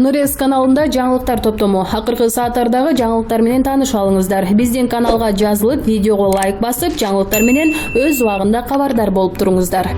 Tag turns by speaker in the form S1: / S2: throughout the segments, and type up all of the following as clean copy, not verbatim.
S1: Нурес каналында жаңылыктар топтому. Акыркы сааттардагы жаңылыктар менен таанышып алыңыздар. Биздин каналга жазылып, видеого лайк басып, жаңылыктар менен өз убагында кабардар болуп туруңуздар.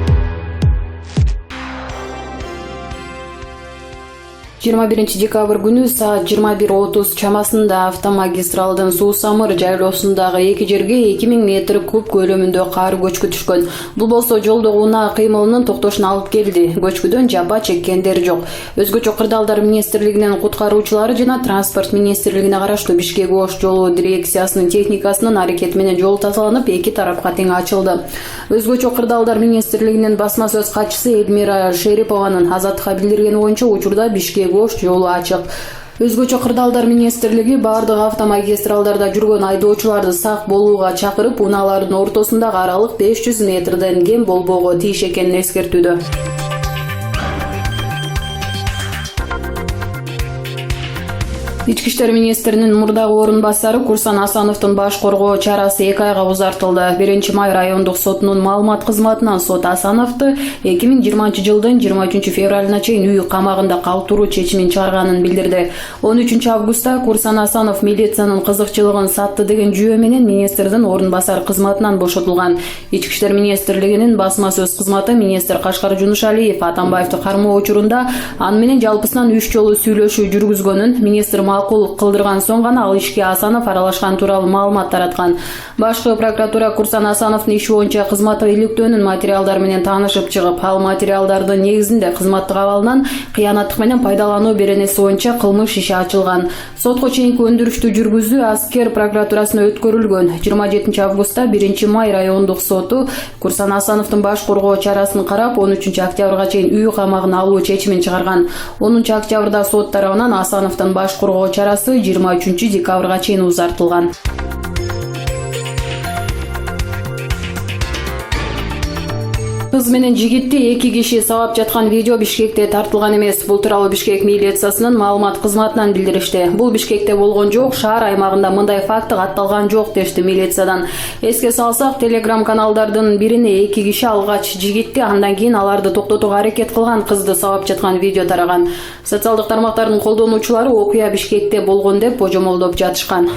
S1: 21 декабрь күнү саат 21:30 чамасында автомагистралдын Суу-Самыр жайлоосундагы эки жерге 2000 метр куб көлөмүндө кар көчкү түшкөн. Бул болсо жолдо унаа кыймылынын токтошуна алып келди. Көчкүдөн жапа чеккендер жок. Өзгөчө Кырдаалдар министрлигинин куткаруучулары жана транспорт министрлигине караштуу Бишкек-Ош жолу дирекциясынын техникасынын аракети менен жол тазаланып, эки тарапка тең ачылды. Өзгөчө Кырдаалдар министрлигинин басма сөз катчысы Эльмира Шерипованын Азаттыкка билдиргени боюнча учурда Бишкек-Ош жолу ачык. Өзгөчө Кырдаалдар министрлиги бардык автомагистралдарда жүргөн айдоочуларды сак болууга чакырып, унаалардын ортосундагы аралык 500 метрден кем болбоого тийиш экенин эскертүүдө. Ички иштер министринин мурдагы орун басары Курсан Асановдун баш коргоо чарасы 2 айга узартылды. 1 май райондук сотунун маалымат кызматынан сот Асановду 2020 жылдын 23 февралына чейин үй камагында калтыруу чечимин чыгарганын билдирди. 13 августта Курсан Асанов милициянын кызыкчылыгын сатты деген жүйө менен министрдин орун басары кызматынан бошотулган. Ички иштер министрлигинин басма сөз кызматы министр Кашкар Жунушалиев Атамбаевди кармоо учурунда аны менен жалпысынан 3 жолу сүйлөшүү жүргүзгөнүн, министр макул кылдырган соң гана ал ишке Асанов аралашкан тууралуу маалымат тараткан. Башкы прокуратура Курсан Асановдун иши боюнча кызматтык иликтөөнүн материалдары менен таанышып чыгып, ал материалдардын негизинде кызматтык абалынан кыянаттык менен пайдалануу беренеси боюнча кылмыш иши ачылган. Сотко чейинки өндүрүштү жүргүзүү Аскер прокуратурасына өткөрүлгөн. 27 августта 1 май райондук соту Курсан Асановдун баш коргоо чарасын карап, 13 октябрга чейин үй камагына алуу чечимин чыгарган. 10 октябрда сот тарабынан Асановдун баш коргоо чарасы 23 декабрга чейин узартылган. Кыз менен жигитти эки киши сабап жаткан видео Бишкекте тартылган эмес. Бул тууралуу Бишкек милициясынын маалымат кызматынан билдиришти. Бул Бишкекте болгон жок, шаар аймагында мындай факты катталган жок дешти милициядан. Эске салсак, Telegram каналдардын бирине эки киши алгач жигитти, андан кийин аларды токтотууга аракет кылган кызды сабап жаткан видео тараган. Социалдык тармактардын колдонуучулары окуя Бишкекте болгон деп божомолдоп жатышкан.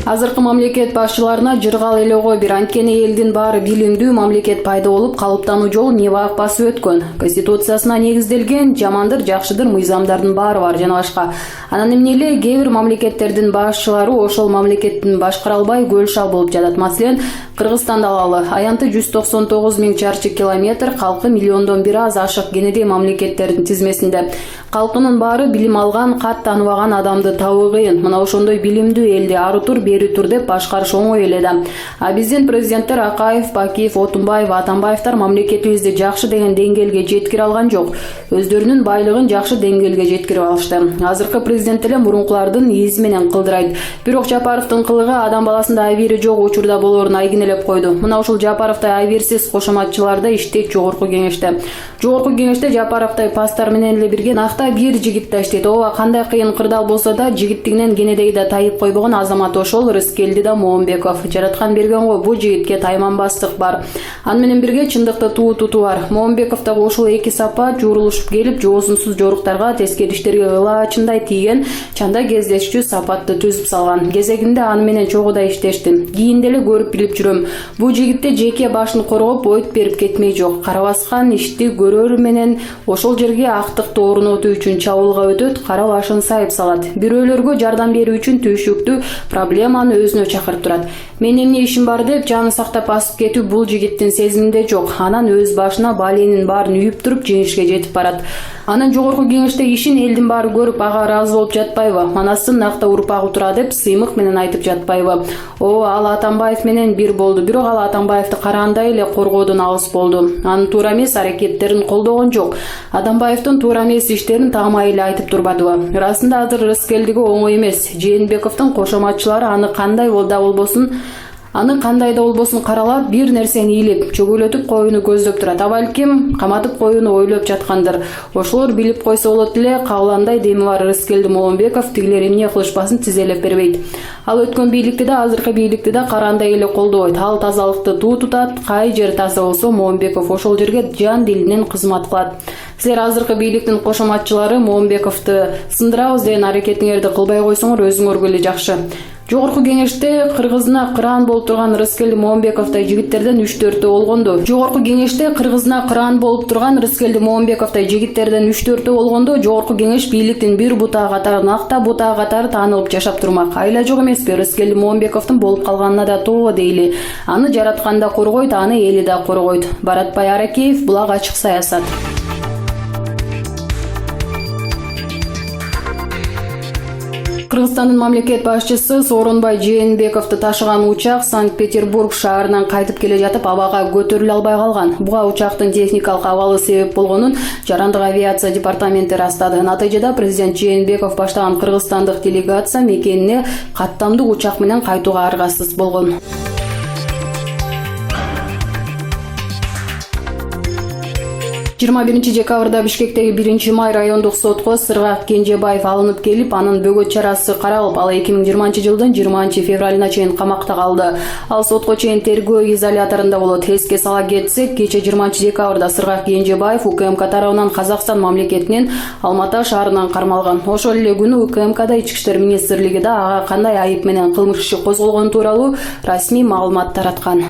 S1: Азыркы мамлекет башчыларына жыргал эле ого бир, анткени элдин баары билимдүү мамлекет пайда болуп, калыптануу жолу небак басып өткөн. Конституциясына негизделген жамандыр, жакшыдыр мыйзамдардын баары бар жана башка. Анан эмне эле кээ бир мамлекеттердин башчылары ошол мамлекеттин башкара албай көлшал болуп жатат. Маселен, Кыргызстанды алалы. Аянты 199 000 чарчы километр, калкы миллиондон бир аз ашык кенедей мамлекеттердин тизмесинде. Калкынын баары билим алган, кат тааныбаган адамды табуу кыйын. Мына ошондой билимдүү элди ары тур бери тур деп башкарыш оңой эле да. А биздин президенттер Акаев, Бакиев, Отунбаев, Атамбаевдер мамлекетибизди жакшы деген деңгээлге жеткире алган жок. Өздөрүнүн байлыгын жакшы деңгээлге жеткирип алышты. Азыркы президент эле мурункулардын изи менен кылдырайт. Бирок Жапаровдун кылыгы адам баласында айбири жок учурда болоорун айгинелеп койду. Мына ушул Жапаровдай айбирсиз кошоматчыларда иштейт жогорку кеңеште. Жогорку кеңеште Жапаровдай пастар менен эле бирге накта бир жигит да иштейт. Ооба, кандай кыйын кырдаал болсо да жигиттигинен кенедей да тайып койбогон азамат ошол Рыскелди да Моомбеков. Жараткан берген го бул жигитке тайманбастык бар. Аны менен бирге чындыкты тутуу бар. Моомбеков да ушул эки сапат журулушуп келип, жоосунсуз жоруктарга, тескериштерге ылаачындай тийген чанда кездешчү сапатты түзүп салган. Кезегинде аны менен чогуу иштештим. Кийин деле көрүп билип жүрөм. Бул жигитте жеке башын коргоп, ойт берип кетмей жок. Кара баскан ишти көрөр менен ошол жерге актыкты орнотуу үчүн чабуулга өтөт, кара башын сайып салат. Бирөөлөргө жардам берүү үчүн түйшүктүү проблеманы өзүнө чакырып турат. Мен эмне ишим бар деп жаны сактап басып кетүү бул жигиттин сезиминде жок. Анан өз башына баленин баарын үйүп туруп жеңишке жетип барат. Анын жогорку кеңеште ишин элдин баары көрүп, ага ыраазы болуп жатпайбы? Анасын накта урпагы тура деп сыймык менен айтып жатпайбы? Ал Атамбаев менен бир болду, бирок ал Атамбаевди караандай эле коргоодон алыс болду. Анын туура эмес аракеттерин колдогон жок. Атамбаевдин туура эмес иштерин таамай эле айтып турбадыбы? Расында азыр Рыскелдиге оңой эмес. Жээнбековдун кошоматчылары аны кандай да болбосун аны кандай да болбосун каралап, бир нерсени илип, чөгөлөтүп коюуну көздөп турат. Балким каматып коюуну ойлоп жаткандыр. Ошолор билип койсо болот эле, кабыландай деми бар Рыскелди Момунбеков тигилер эмне кылышпасын тизелеп бербейт. Ал өткөн бийликти да, азыркы бийликти да караандай эле колдобойт. Ал тазалыкты туу тутат, кай жер таза болсо Момунбеков ошол жерге жан дилинен кызмат кылат. Силер азыркы бийликтин кошоматчылары Момунбековду сындырабыз деген аракетиңерди кылбай койсоңор өзүңөргө эле жакшы. Жогорку кеңеште кыргызына кыран болуп турган Рыскелди Момунбековдой жигиттерден 3-4 болгондо, Жогорку кеңеште кыргызына кыран болуп турган Рыскелди Момунбековдой жигиттерден 3-4 болгондо, Жогорку кеңеш бийликтин бир бутагы катары, накта бутагы катары таанылып жашап турмак. Айла жок эмеспи? Рыскелди Момунбековдун болуп калганына да тоо дейли. Аны жараткан да коргойт, аны эли да коргойт. Баратбай Аракеев, Булак ачык саясат. Кыргызстандын мамлекет башчысы Сооронбай Жээнбековду ташыган учак Санкт-Петербург шаарынан кайтып келе жатып абага көтөрүлө албай калган. Буга учактын техникалык абалы себеп болгонун Жарандык авиация департаменти ырастады. Натыйжада президент Жээнбеков баштаган кыргызстандык делегация мекенине каттамдуу учак менен кайтууга аргасыз болгон. 21 декабрда Бишкектеги 1 май райондук сотко Сыргак Кенжебаев алынып келип, анын бөгөт чарасы каралып, ал 2020 жылдын 20 февралына чейин камакта калды. Ал сотко чейин тергөө изоляторунда болот. Эске сала кетсек, кече 20 декабрда Сыргак Кенжебаев УКМК тарабынан Казакстан мамлекетинин Алматы шаарынан кармалган. Ошол эле күнү УКМКда Ички иштер министрлиги да ага кандай айып менен кылмыш иши козголгон тууралуу расмий маалымат тараткан.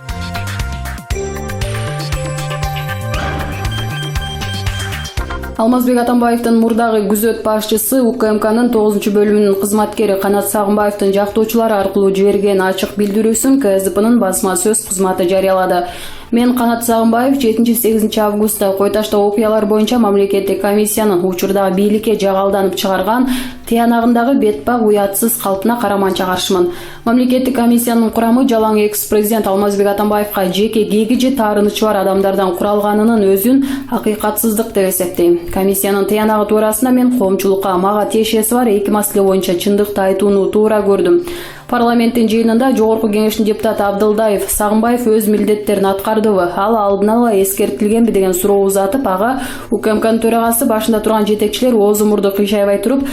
S1: Алмазбек Атамбаевдин мурдагы күзөт башчысы УКМКнын 9-бөлүмүнүн кызматкери Канат Сагынбаевдин жактоочулары аркылуу жиберген ачык билдирүүсүн КСДПнын басма сөз кызматы жарыялады. Мен Канат Сагынбаев 7-8 августта Кой Ташта окуялар боюнча мамлекеттик комиссиянын учурдагы бийликке жагалданып чыгарган тыянагындагы бетпак уятсыз калпына караманча каршымын. Мамлекеттик комиссиянын курамы жалаң экс-президент Алмазбек Атамбаевка жеке кеги же таарынычы бар адамдардан куралганынын өзүн акыйкатсыздык деп эсептейм. Комиссиянын тыянагы туурасында мен коомчулукка мага тиешеси бар 2 маселе боюнча чындыкты айтууну туура көрдүм. Парламенттин жыйынында Жогорку кеңештин депутаты Абдылдаев Сагынбаев өз милдеттерин аткардыбы, ал алдын ала эскертилгенби деген суроо узатып, ага УКМКнын төрагасы башында турган жетекчилер ооз мурду кыйшайбай туруп,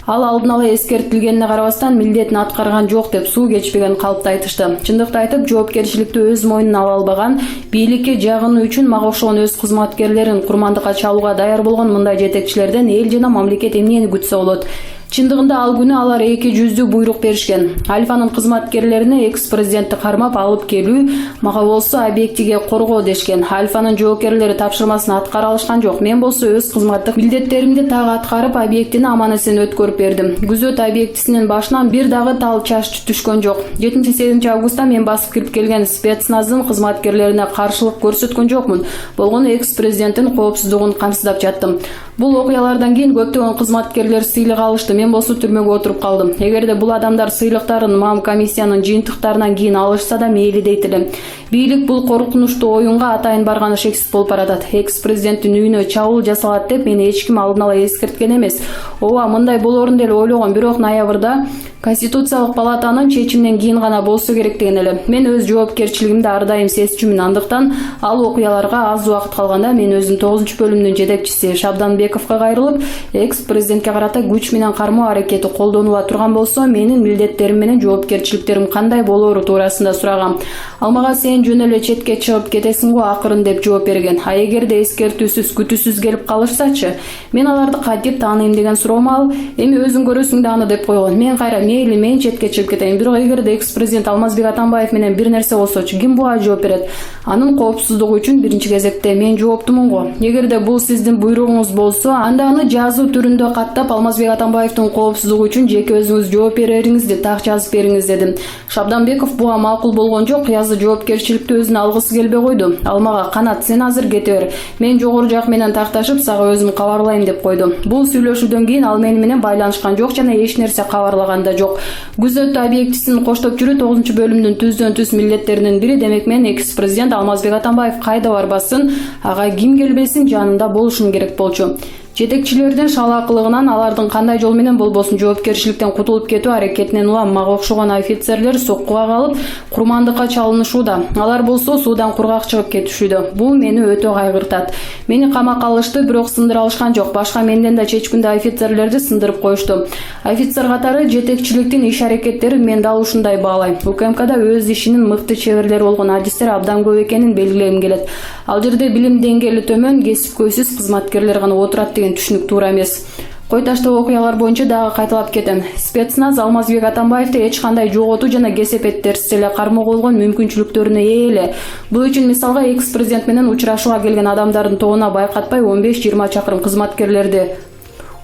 S1: ал алдын ала эскертилгенине карабастан милдетин аткарган жок деп суу кечпеген калпта айтышты. Чындыкты айтып, жоопкерчиликти өз мойнуна ала албаган, бийликке жагынуу үчүн мага окшогон өз кызматкерлерин курмандыкка чалууга даяр болгон мындай жетекчилерден эл жана мамлекет эмнени күтсө болот? Чындыгында ал күнү алар 2 жүздүү буйрук беришкен. Альфанын кызматкерлерине экс-президентти кармап алып келүү, мага болсо объектиге коргоо дешкен. Альфанын жоокерлери тапшырмасын аткара алышкан жок. Мен болсо өз кызматтык милдеттеримди так аткарып, объектини аман-эсен өткөрүп бердим. Күзөт объектисинин башынан бир дагы тал чаш түшкөн жок. 7-8 августта мен басып кирип келген спецназдын кызматкерлерине каршылык көрсөткөн жокмун. Болгону экс-президенттин коопсуздугун камсыздап жаттым. Бул окуялардан кийин көптөгөн кызматкерлер сыйлык алышты. Мен болсо түрмөгө отуруп калдым. Эгерде бул адамдар сыйлыктарын мам комиссиянын жыйынтыктарынан кийин алышса да мейли дейт элем. Бийлик бул коркунучтуу оюнга атайын барганы шексиз болуп баратат. Экс-президенттин үйүнө чабуул жасалат деп мени эч ким алдын ала эскерткен эмес. Ооба, мындай болорун деле ойлогом, бирок ноябрда Конституциялык палатанын чечиминен кийин гана болсо керек деген эле. Мен өз жоопкерчилигимди ар дайым сезчүмүн. Андыктан ал окуяларга аз убакыт калганда мен өзүм 9-бөлүмдүн жетекчиси Шабданбековго кайрылып, экс-президентке карата күч менен кармоо аракети колдонула турган болсо, менин милдеттерим менен жоопкерчиликтерим кандай болору туурасында сурагам. Ал мага сен жөн эле четке чыгып кетесиң го акырын деп жооп берген. А эгерде эскертүүсүз, күтүүсүз келип калышсачы, мен аларды кантип тааныйм деген суроомо ал, эми өзүң көрөсүң да аны деп койгон. Мен кайра мейли мен четке чыгып кетейин. Бирок эгерде экс-президент Алмазбек Атамбаев менен бир нерсе болсочу, ким буга жооп берет? Анын коопсуздугу үчүн биринчи кезекте мен жооптумун го. Эгерде бул сиздин буйругуңуз болсо, анда аны жазуу түрүндө каттап Алмазбек Атамбаевдин коопсуздугу үчүн жеке өзүңүз жооп берериңизди так жазып бериңиз дедим. Шабданбеков буга макул болгон жок, язды жоопкерчиликти өзүнө алгысы келбей койду. Ал мага Канат, сен азыр кете бер. Мен жогору жак менен такташып сага өзүм кабарлайм деп койду. Бул сүйлөшүүдөн кийин ал менен байланышкан жок жана эч нерсе кабарлаган да жок. Күзөт объектисин коштоп жүрүү 9-бөлүмдүн түздөн-түз милдеттеринин бири. Демек мен экс-президент Алмазбек Атамбаев кайда барбасын, ага ким келбесин жанында болушум керек болчу. Жетекчилердин шалаакылыгынан алардын кандай жол менен болбосун жоопкерчиликтен кутулуп кетүү аракетинен улам мага окшогон офицерлер соккуга калып, курмандыкка чалынышууда. Алар болсо суудан кургак чыгып кетишүүдө. Бул мени өтө кайгыртат. Мени камакка алышты, бирок сындыра алышкан жок. Башка менден да чечкиндүү офицерлерди сындырып коюшту. Офицер катары жетекчиликтин иш-аракеттерин мен дал ушундай баалайм. УКМКда өз ишинин мыкты чеберлери болгон адистер абдан көп экенин белгилегим келет. Ал жерде билим деңгээли төмөн, кесипкөйсүз кызматкерлер гана отурат деген түшүнүк туура эмес. Кой таштоо окуялар боюнча дагы кайталап кетем. Спецназ Алмазбек Атамбаевди эч кандай жоготуу жана кесепеттерсиз эле кармоого болгон мүмкүнчүлүктөрүнө ээ эле. Бул үчүн мисалга экс-президент менен учурашууга келген адамдардын тобуна байкатпай 15-20 чакырым кызматкерлерди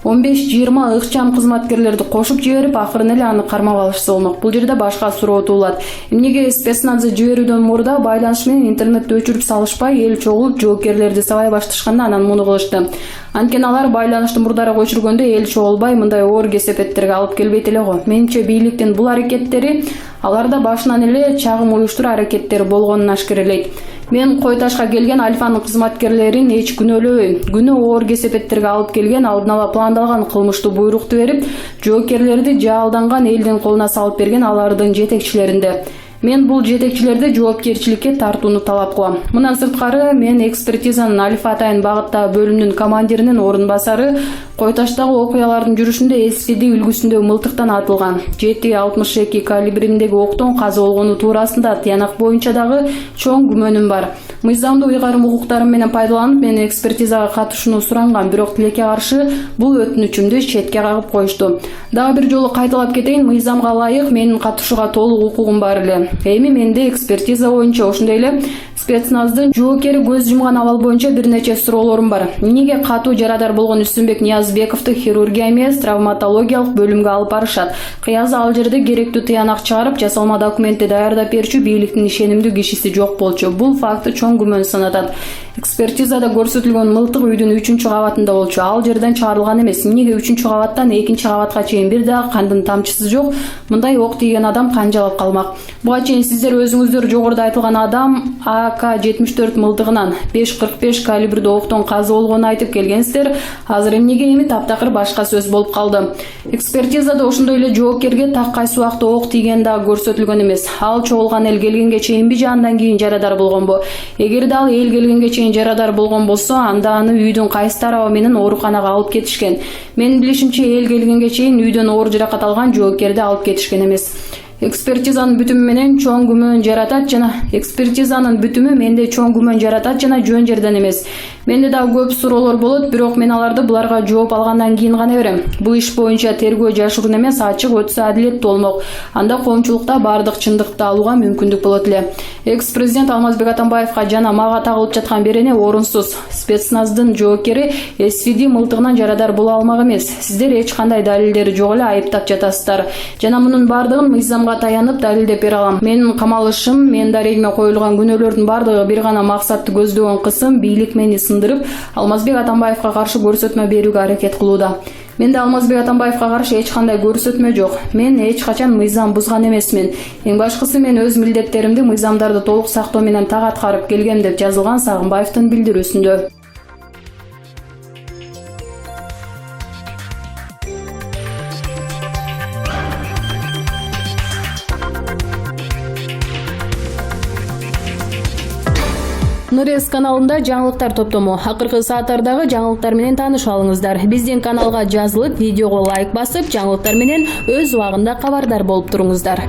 S1: 15-20 ыкчам кызматкерлерди кошуп жиберип, акырын эле аны кармап алышса болмок. Бул жерде башка суроо туулат. Эмнеге спецназды жиберүүдөн мурда байланыш менен интернетти өчүрүп салышпай, эл чогулуп жоокерлерди сабай башташканда анан муну кылышты. Анткени алар байланышты мурдараак өчүргөндө эл чогулбай мындай оор кесепеттерге алып келбейт эле го. Менимче бийликтин бул аракеттери аларда башынан эле чагым уюштуруу аракеттери болгонун ашкерелейт. Мен Кой Ташка келген Альфанын кызматкерлерин эч күнөөлөбөйм. Күнөө оор кесепеттерге алып келген, алдын ала пландалган кылмыштуу буйрукту берип, жоокерлерди жаалданган элдин колуна салып берген алардын жетекчилеринде. Мен бул жетекчилерди жоопкерчиликке тартууну талап кылам. Мындан сырткары, мен экспертизанын Альфа Атайын багыттагы бөлүмүнүн командиринин орун басары Кой Таштагы окуялардын жүрүшүндө СВД үлгүсүндө мылтыктан атылган 7.62 калибриндеги октон каза болгону туурасында тыянак боюнча дагы чоң күмөнүм бар. Мыйзамдуу ыйгарым укуктарым менен пайдаланып, мен экспертизага катышууну суранган, бирок тилекке каршы бул өтүнүчүмдү четке кагып коюшту. Дагы бир жолу кайталап кетейин, мыйзамга ылайык менин катышууга толук укугум бар эле. Эми менде экспертиза боюнча, ошондой эле спецназдын жоокери көз жумган абал боюнча бир нече суроолорум бар. Эмнеге катуу жарадар болгон Үстүнбек Ниязбековду хирургия эмес, травматологиялык бөлүмгө алып барышат? Кыязы ал жерде керектүү тыянак чыгарып, жасалма документти даярдап берчү бийликтин ишенимдүү кишиси жок болчу. Бул факты чоң күмөн санатат. Экспертизада көрсөтүлгөн мылтык үйдүн 3-кабатында болчу. Ал жерден чыгарылган эмес. Эмнеге 3-кабаттан 2-кабатка чейин бир дагы кандын тамчысы жок? Мындай ок тийген адам канжалап калмак. Буга чейин сиздер өзүңүздөр жогоруда айтылган адам АК-74 мылтыгынан 5.45 калибрде октон каза болгонун айтып келгенсиздер. Азыр эмнеге эми таптакыр башка сөз болуп калды? Экспертизада ошондой эле жоокерге так кайсы убакта ок тийгени дагы көрсөтүлгөн эмес. Ал чогулган эл келгенге чейинби же андан кийин жарадар болгонбу? Эгерде ал эл келгенге чейин жарадар болгон болсо, анда аны үйдүн кайсы тарабы менен ооруканага алып кетишкен? Менин билишимче, эл келгенге чейин үйдөн оор жаракат алган жоокерди алып кетишкен эмес. Экспертизанын бүтүмү менде чоң күмөн жаратат жана жөн жерден эмес. Менде дагы көп суроолор болот, бирок мен аларды буларга жооп алгандан кийин гана берем. Бул иш боюнча тергөө жашыруун эмес, ачык өтсө адилеттүү болмок. Анда коомчулукта бардык чындыкты алууга мүмкүндүк болот эле. Экс-президент Алмазбек Атамбаевга жана мага тагылып жаткан берене орунсуз. Спецназдын жоокери СВД мылтыгынан жарадар боло алмак эмес. Сиздер эч кандай далилдери жок эле айыптап жатасыздар. Жана мунун бардыгын мыйзамга таянып далилдеп бере алам. Менин камалышым, мен дарегиме коюлган күнөөлөрдүн бардыгы бир гана максатты көздөгөн кысым, бийлик мени сындырып, Алмазбек Атамбаевга каршы көрсөтмө берүүгө аракет кылууда. Менде Алмазбек Атамбаевга каршы эч кандай көрсөтмө жок. Мен эч качан мыйзам бузган эмесмин. Эң башкысы, мен өз милдеттеримди, мыйзамдарды толук сактоо менен так аткарып келгем деп жазылган Сагынбаевдин билдирүүсүндө. Нурес каналында жаңылыктар топтому. Акыркы сааттардагы жаңылыктар менен таанышып алыңыздар. Биздин каналга жазылып, видеого лайк басып, жаңылыктар менен өз убагында кабардар болуп туруңуздар.